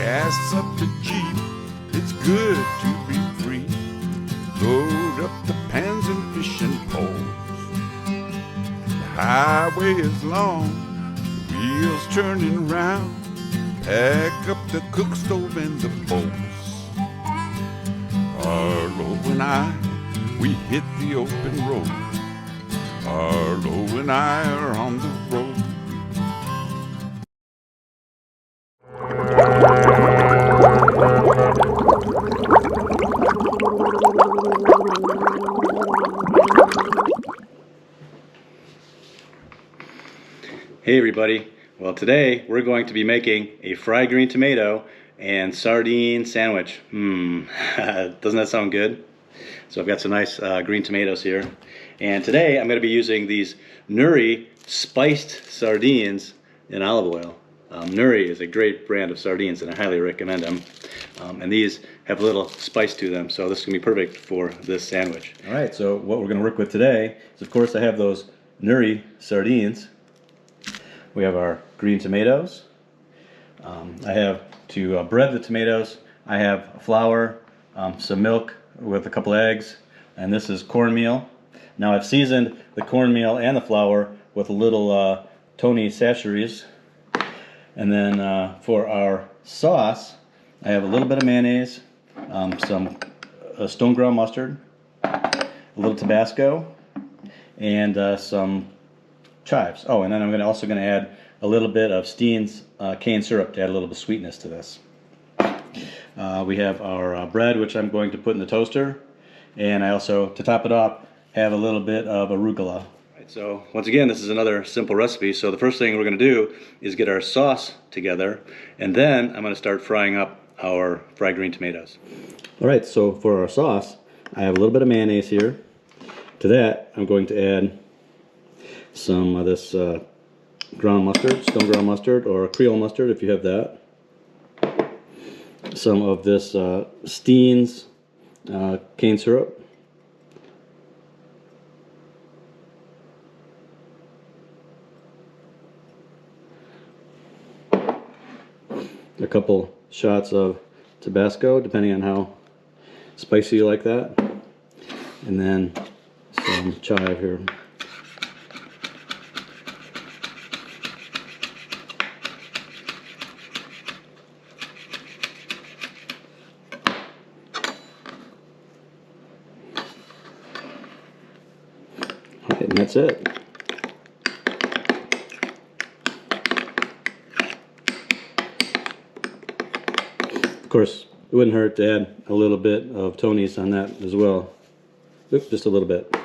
gas up the Jeep, it's good to be free. Load up the pans and fishing poles. The highway is long, the wheels turning round. Pack up the cook stove and the bowls. Arlo and I, we hit the open road. Arlo and I are on the road. Hey everybody, well today we're going to be making a fried green tomato and sardine sandwich. Doesn't that sound good? So I've got some nice green tomatoes here, and today I'm going to be using these Nuri Spiced Sardines in olive oil. Nuri is a great brand of sardines and I highly recommend them, and these have a little spice to them, so this is going to be perfect for this sandwich. Alright, so what we're going to work with today is, of course, I have those Nuri sardines. We have our green tomatoes. I have to bread the tomatoes. I have flour, some milk with a couple eggs, and this is cornmeal. Now I've seasoned the cornmeal and the flour with a little Tony Chachere's. And then for our sauce, I have a little bit of mayonnaise, some stone ground mustard, a little Tabasco, and some chives. Oh, and then I'm also going to add a little bit of Steen's cane syrup to add a little bit of sweetness to this. We have our bread, which I'm going to put in the toaster, and I also, to top it off, have a little bit of arugula. Right, so once again, this is another simple recipe. So the first thing we're going to do is get our sauce together, and then I'm going to start frying up our fried green tomatoes. Alright, so for our sauce, I have a little bit of mayonnaise here. To that, I'm going to add some of this ground mustard, stone ground mustard, or Creole mustard if you have that. Some of this Steen's cane syrup. A couple shots of Tabasco, depending on how spicy you like that. And then some chive here. And that's it. Of course, it wouldn't hurt to add a little bit of Tony's on that as well. Oops, just a little bit.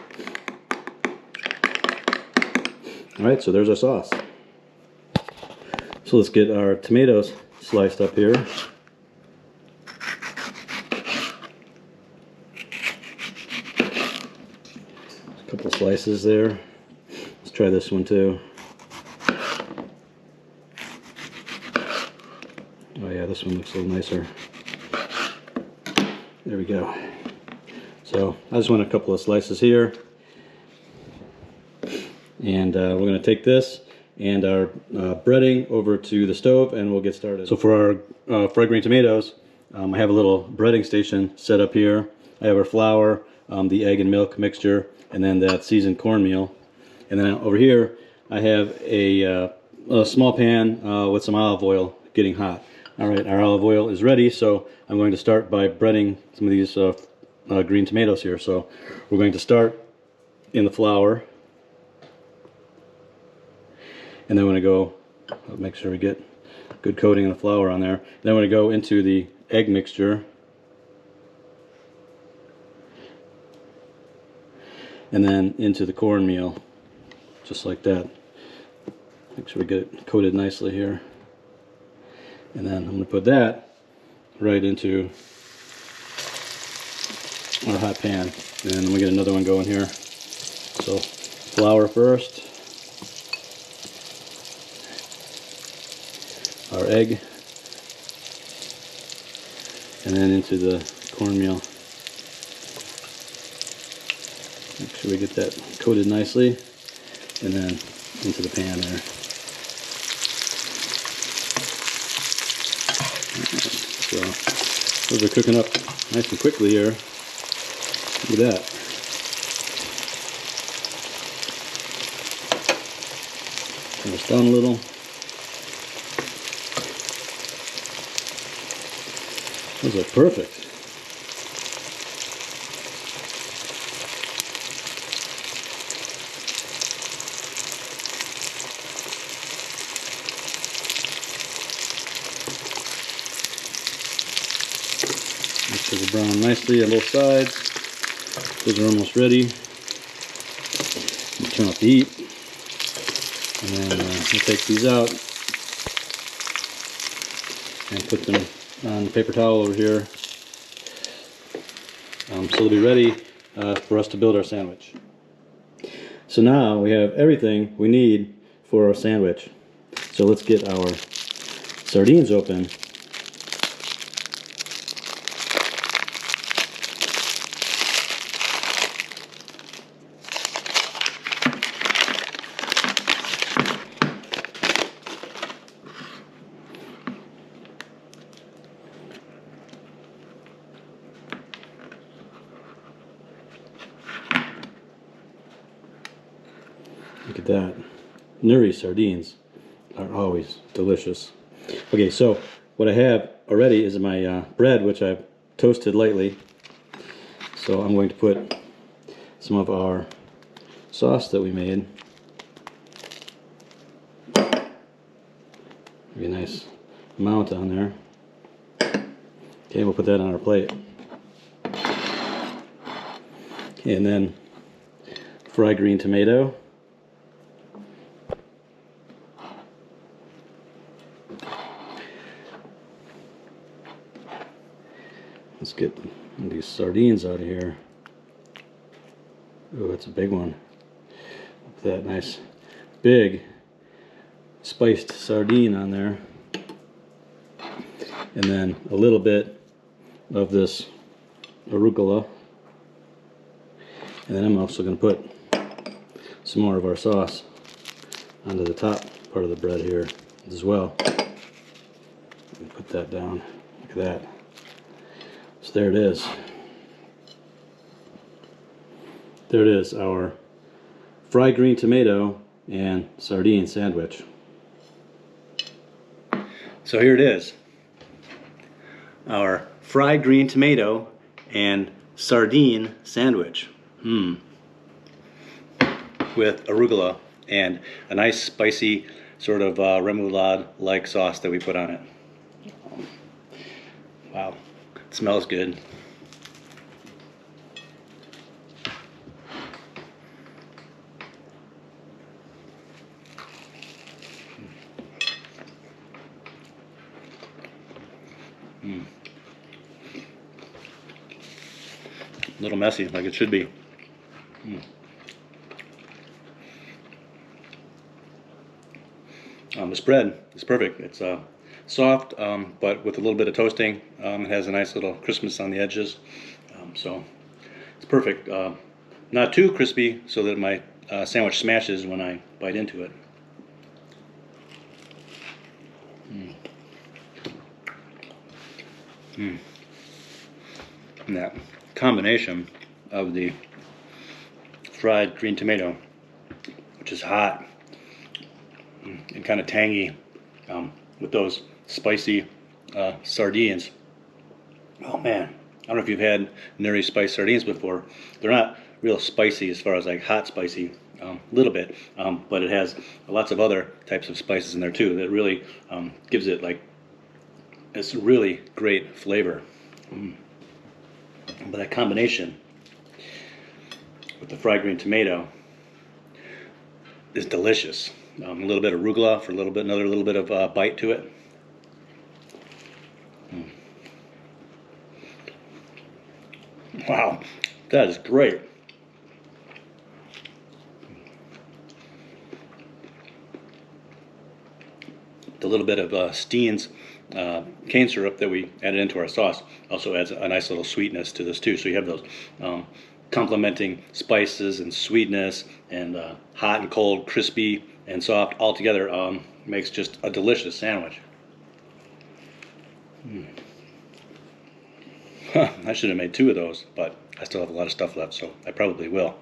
Alright, so there's our sauce. So let's get our tomatoes sliced up here. Couple slices there. Let's try this one too. Oh yeah, this one looks a little nicer. There we go. So I just want a couple of slices here, and we're going to take this and our breading over to the stove and we'll get started. So for our fried green tomatoes, I have a little breading station set up here. I have our flour, the egg and milk mixture, and then that seasoned cornmeal. And then over here I have a small pan with some olive oil getting hot. Alright, our olive oil is ready, so I'm going to start by breading some of these green tomatoes here. So we're going to start in the flour, and then we're going to go, make sure we get good coating of the flour on there. Then we're going to go into the egg mixture, and then into the cornmeal, just like that. Make sure we get it coated nicely here. And then I'm going to put that right into our hot pan. And then we get another one going here. So flour first, our egg, and then into the cornmeal. Make sure we get that coated nicely, and then into the pan there. So those are cooking up nice and quickly here. Look at that. Turn this down a little. Those are perfect. Make sure they brown nicely on both sides. Those are almost ready. Turn off the heat. And then we'll take these out and put them on the paper towel over here. So they'll be ready for us to build our sandwich. So now we have everything we need for our sandwich. So let's get our sardines open. Look at that. Nuri sardines are always delicious. Okay, so what I have already is my bread, which I've toasted lightly. So I'm going to put some of our sauce that we made. Maybe a nice amount on there. Okay, we'll put that on our plate. Okay, and then fried green tomato. Let's get these sardines out of here. Oh, that's a big one. Put that nice big spiced sardine on there. And then a little bit of this arugula. And then I'm also going to put some more of our sauce onto the top part of the bread here as well. Put that down. Look at that. So there it is. There it is, our fried green tomato and sardine sandwich. So here it is. Our fried green tomato and sardine sandwich. With arugula and a nice spicy sort of remoulade-like sauce that we put on it. Wow. Smells good. A little messy, like it should be. This bread is perfect. It's soft, but with a little bit of toasting. It has a nice little crispness on the edges, so it's perfect. Not too crispy so that my sandwich smashes when I bite into it. And that combination of the fried green tomato, which is hot and kind of tangy, with those spicy sardines. Oh man, I don't know if you've had Nuri Spiced Sardines before. They're not real spicy as far as like hot spicy, a little bit, but it has lots of other types of spices in there too that really gives it like this really great flavor. But that combination with the fried green tomato is delicious. A little bit of arugula for a little bit, another little bit of bite to it. Wow, that is great. The little bit of Steen's cane syrup that we added into our sauce also adds a nice little sweetness to this too. So you have those complementing spices and sweetness and hot and cold, crispy and soft all together. Makes just a delicious sandwich. I should have made 2 of those, but I still have a lot of stuff left, so I probably will.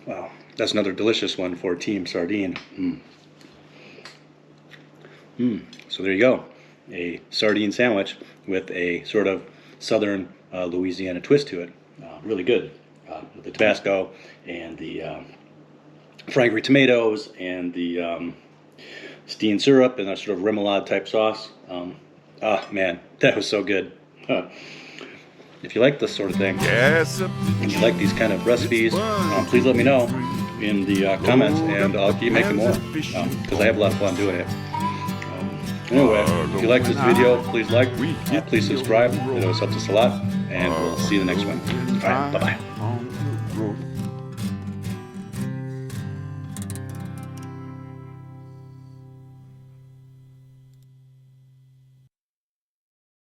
Wow, that's another delicious one for Team Sardine. So there you go, a sardine sandwich with a sort of southern Louisiana twist to it. Really good. With the Tabasco and the Frankery tomatoes and the Steen syrup and a sort of remoulade type sauce. Oh man, that was so good. If you like this sort of thing, and you like these kind of recipes, please let me know in the comments, and I'll keep making more, because I have a lot of fun doing it. Anyway, if you like this video, please like, please subscribe. It always helps us a lot, and we'll see you in the next one. All right, bye-bye.